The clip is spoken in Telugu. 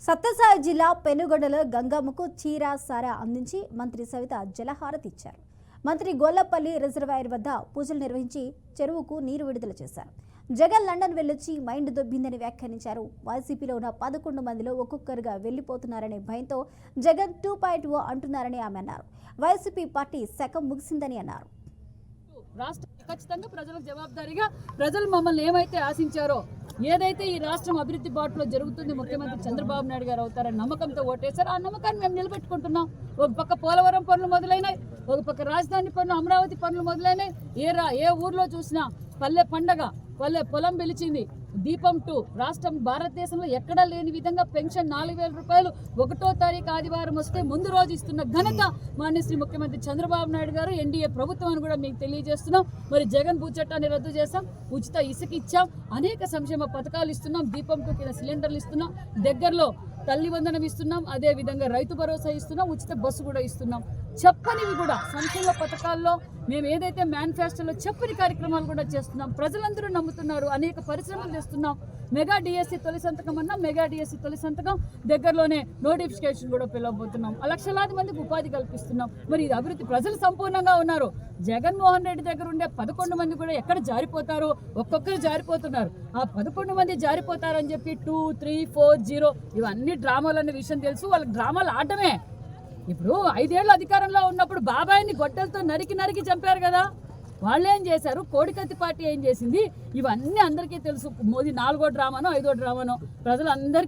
సత్యసాయి జిల్లా పెనుగొండలో గంగమ్మకు చీర సారా అందించి మంత్రి సవిత జలహారతి ఇచ్చారు. మంత్రి గొల్లపల్లి రిజర్వాయర్ వద్ద పూజలు నిర్వహించి చెరువుకు నీరు విడుదల చేశారు. జగన్ లండన్ వెళ్ళొచ్చి మైండ్ దొబ్బిందని వ్యాఖ్యానించారు. వైసీపీలో ఉన్న 11 మందిలో ఒక్కొక్కరుగా వెళ్లిపోతున్నారనే భయంతో జగన్ 2.0 అంటున్నారని ఆమె అన్నారు. వైసీపీ పార్టీ శకం ముగిసిందని అన్నారు. రాష్ట్రం ఖచ్చితంగా ప్రజలకు జవాబుదారీగా ప్రజలు మమ్మల్ని ఏమైతే ఆశించారో, ఏదైతే ఈ రాష్ట్రం అభివృద్ధి బాటలో జరుగుతుంది, ముఖ్యమంత్రి చంద్రబాబు నాయుడు గారు అవుతారని నమ్మకంతో ఓటేశారు. ఆ నమ్మకాన్ని మేము నిలబెట్టుకుంటున్నాం. ఒక పక్క పోలవరం పనులు మొదలైనాయి, ఒక పక్క రాజధాని పనులు, అమరావతి పనులు మొదలైనాయి. ఏ ఊర్లో చూసినా పల్లె పండగ, పల్లె పొలం పిలిచింది. దీపం 2 రాష్ట్రం భారతదేశంలో ఎక్కడా లేని విధంగా పెన్షన్ 4,000 రూపాయలు 1వ తారీఖు ఆదివారం వస్తే ముందు రోజు ఇస్తున్న ఘనత మాన్యశ్రీ ముఖ్యమంత్రి చంద్రబాబు నాయుడు గారు, ఎన్డీఏ ప్రభుత్వం అని కూడా మీకు తెలియజేస్తున్నాం. మరి జగన్ భూ చట్టాన్ని రద్దు చేస్తాం, ఉచిత ఇసుక ఇచ్చాం, అనేక సంక్షేమ పథకాలు ఇస్తున్నాం, దీపం 2 కింద సిలిండర్లు ఇస్తున్నాం, దగ్గరలో తల్లి వందనం ఇస్తున్నాం, అదే విధంగా రైతు భరోసా ఇస్తున్నాం, ఉచిత బస్సు కూడా ఇస్తున్నాం. చెప్పనివి కూడా సంక్షేమ పథకాల్లో మేము ఏదైతే మేనిఫెస్టోలో చెప్పని కార్యక్రమాలు కూడా చేస్తున్నాం. ప్రజలందరూ నమ్ముతున్నారు. అనేక పరిశ్రమలు చేస్తున్నాం. మెగా డిఎస్సి తొలి సంతకం అన్నా, మెగా డిఎస్సి తొలి సంతకం, దగ్గరలోనే నోటిఫికేషన్ కూడా పిలవబోతున్నాం. లక్షలాది మందికి ఉపాధి కల్పిస్తున్నాం. మరి ఇది అభివృద్ధి ప్రజలు సంపూర్ణంగా ఉన్నారు. జగన్మోహన్ రెడ్డి దగ్గర ఉండే 11 మంది కూడా ఎక్కడ జారిపోతారు, ఒక్కొక్కరు జారిపోతున్నారు. ఆ 11 మంది జారిపోతారని చెప్పి 2, 3, 4, 0 ఇవన్నీ డ్రామాలు అనే విషయం తెలుసు. వాళ్ళకి డ్రామాలు ఆడటమే. ఇప్పుడు 5 ఏళ్ళు అధికారంలో ఉన్నప్పుడు బాబాయిని గొడ్డలతో నరికి చంపారు కదా. వాళ్ళు ఏం చేశారు, కోడికత్తి పార్టీ ఏం చేసింది, ఇవన్నీ అందరికీ తెలుసు. మోదీ 4వ డ్రామానో 5వ డ్రామానో ప్రజలందరికీ